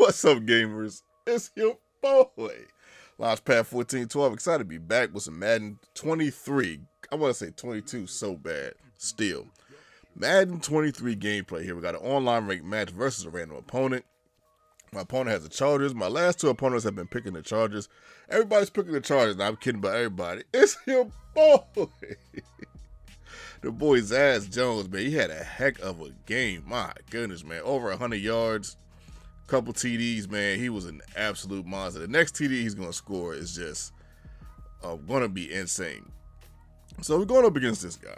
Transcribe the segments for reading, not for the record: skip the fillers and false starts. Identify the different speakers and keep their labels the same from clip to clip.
Speaker 1: What's up, gamers? It's your boy. Launchpad 1412. Excited to be back with some Madden 23. I want to say 22 so bad. Still. Madden 23 gameplay here. We got an online ranked match versus a random opponent. My opponent has the Chargers. My last two opponents have been picking the Chargers. Everybody's picking the Chargers. Now I'm kidding about everybody. It's your boy. The boy Zaz Jones, man. He had a heck of a game. My goodness, man. Over 100 yards. Couple TDs, man. He was an absolute monster. The next TD he's going to score is just going to be insane. So we're going up against this guy.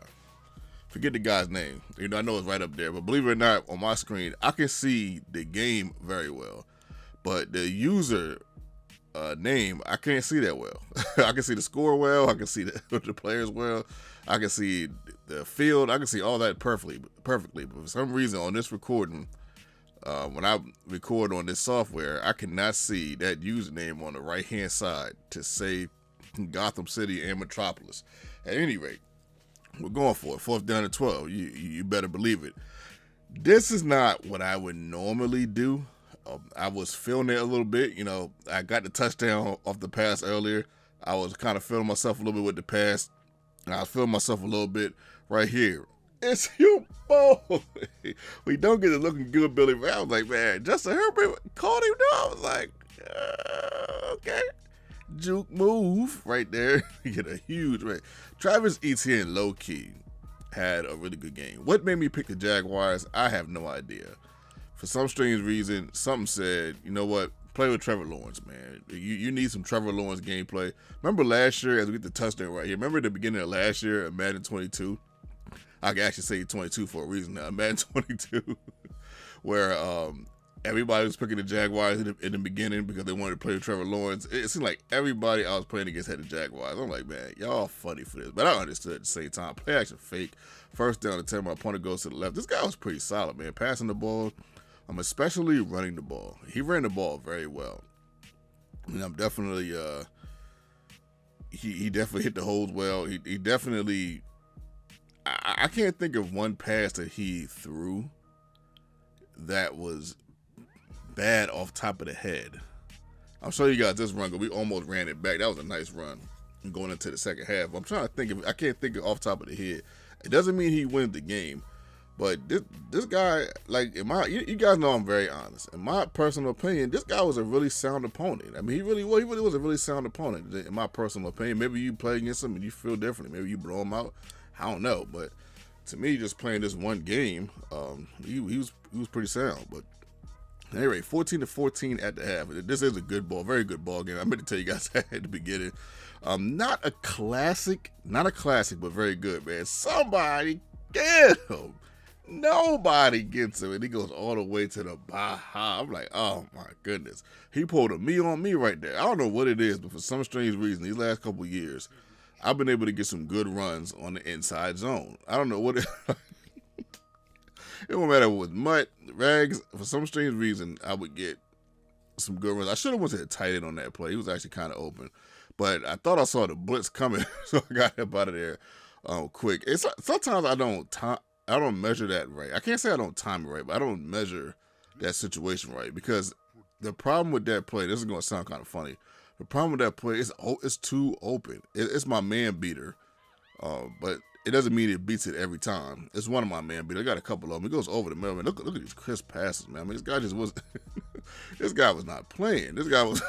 Speaker 1: Forget the guy's name. You know, I know it's right up there, but believe it or not, on my screen, I can see the game very well. But the user name, I can't see that well. I can see the score well. I can see the players well. I can see the field. I can see all that perfectly. But for some reason, on this recording, when I record on this software, I cannot see that username on the right-hand side to say Gotham City and Metropolis. At any rate, we're going for it. 4th down and 12. You better believe it. This is not what I would normally do. I was feeling it a little bit. You know, I got the touchdown off the pass earlier. I was kind of feeling myself a little bit with the pass. And I was feeling myself a little bit right here. It's your boy. We don't get it looking good, Billy. I was like, man, Justin Herbert called him down. I was like, okay. Juke move right there. You get a huge rate. Travis Etienne, low key, had a really good game. What made me pick the Jaguars? I have no idea. For some strange reason, something said, you know what? Play with Trevor Lawrence, man. You need some Trevor Lawrence gameplay. Remember last year, as we get the touchdown right here. Remember the beginning of last year at Madden 22? I can actually say 22 for a reason now. Madden 22, where everybody was picking the Jaguars in the beginning because they wanted to play with Trevor Lawrence. It seemed like everybody I was playing against had the Jaguars. I'm like, man, y'all funny for this. But I understood at the same time. Play action fake. 1st down and 10, my opponent goes to the left. This guy was pretty solid, man. Passing the ball, especially running the ball. He ran the ball very well. And I'm definitely, he definitely hit the holes well. He definitely... I can't think of one pass that he threw that was bad off top of the head. I'll show you guys this run, because we almost ran it back. That was a nice run going into the second half. I'm trying to think of, I can't think of off top of the head. It doesn't mean he wins the game, but this guy, like, you guys know I'm very honest. In my personal opinion, this guy was a really sound opponent. I mean, he really was a really sound opponent, in my personal opinion. Maybe you play against him and you feel differently. Maybe you blow him out. I don't know, but to me, just playing this one game, he was pretty sound. But anyway, 14-14 at the half. This is a good ball, very good ball game. I meant to tell you guys that at the beginning. Not a classic, but very good, man. Somebody get him. Nobody gets him, and he goes all the way to the Baja. I'm like, oh my goodness, he pulled a me on me right there. I don't know what it is, but for some strange reason, these last couple years, I've been able to get some good runs on the inside zone. I don't know what it won't matter with Mutt, Rags. For some strange reason, I would get some good runs. I should have went to the tight end on that play. He was actually kind of open. But I thought I saw the blitz coming, so I got up out of there quick. Sometimes I don't measure that right. I can't say I don't time it right, but I don't measure that situation right. Because the problem with that play, this is going to sound kind of funny. The problem with that play is it's too open. It's my man beater, but it doesn't mean it beats it every time. It's one of my man beaters. I got a couple of them. He goes over the middle. Man, look at these crisp passes, man. I mean, this guy just wasn't. This guy was not playing. This guy was.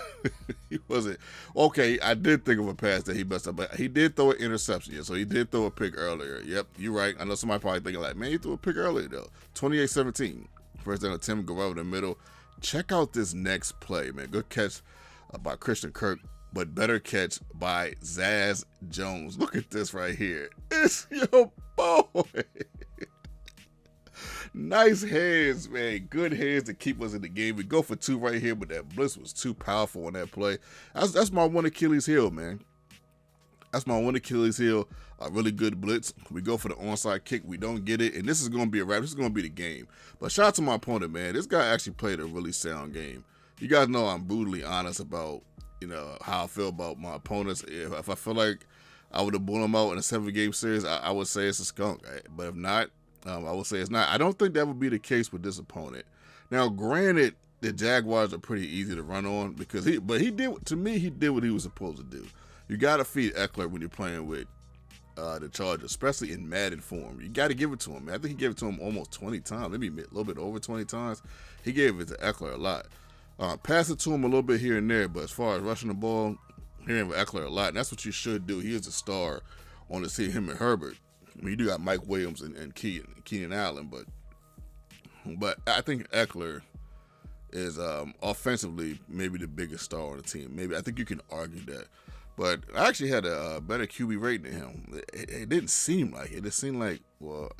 Speaker 1: He wasn't. Okay, I did think of a pass that he messed up, but he did throw an interception. Yeah, so he did throw a pick earlier. Yep, you're right. I know somebody probably thinking like, man, he threw a pick earlier though. 28-17. 1st down to Tim, go over the middle. Check out this next play, man. Good catch by Christian Kirk, but better catch by Zaz Jones. Look at this right here. It's your boy. Nice hands, man. Good hands to keep us in the game. We go for 2 right here, but that blitz was too powerful on that play. That's my one Achilles heel, man. That's my one Achilles heel. A really good blitz. We go for the onside kick. We don't get it, and this is going to be a wrap. This is going to be the game. But shout out to my opponent, man. This guy actually played a really sound game. You guys know I'm brutally honest about, you know, how I feel about my opponents. If I feel like I would have blown them out in a 7-game series, I would say it's a skunk. But if not, I would say it's not. I don't think that would be the case with this opponent. Now, granted, the Jaguars are pretty easy to run on because he did, to me, he did what he was supposed to do. You got to feed Eckler when you're playing with the Chargers, especially in Madden form. You got to give it to him, man. I think he gave it to him almost 20 times, maybe a little bit over 20 times. He gave it to Eckler a lot. Pass it to him a little bit here and there, but as far as rushing the ball, hearing with Eckler a lot, and that's what you should do. He is a star on the team, him and Herbert. I mean, you do got Mike Williams and Keenan Allen, but I think Eckler is offensively maybe the biggest star on the team. Maybe I think you can argue that. But I actually had a better QB rating than him. It didn't seem like it. It seemed like, well,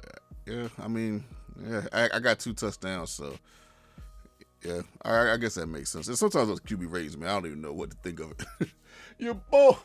Speaker 1: yeah, I mean, yeah, I got 2 touchdowns, so yeah, I guess that makes sense. And sometimes those QB ratings, man, I don't even know what to think of it. Your boy.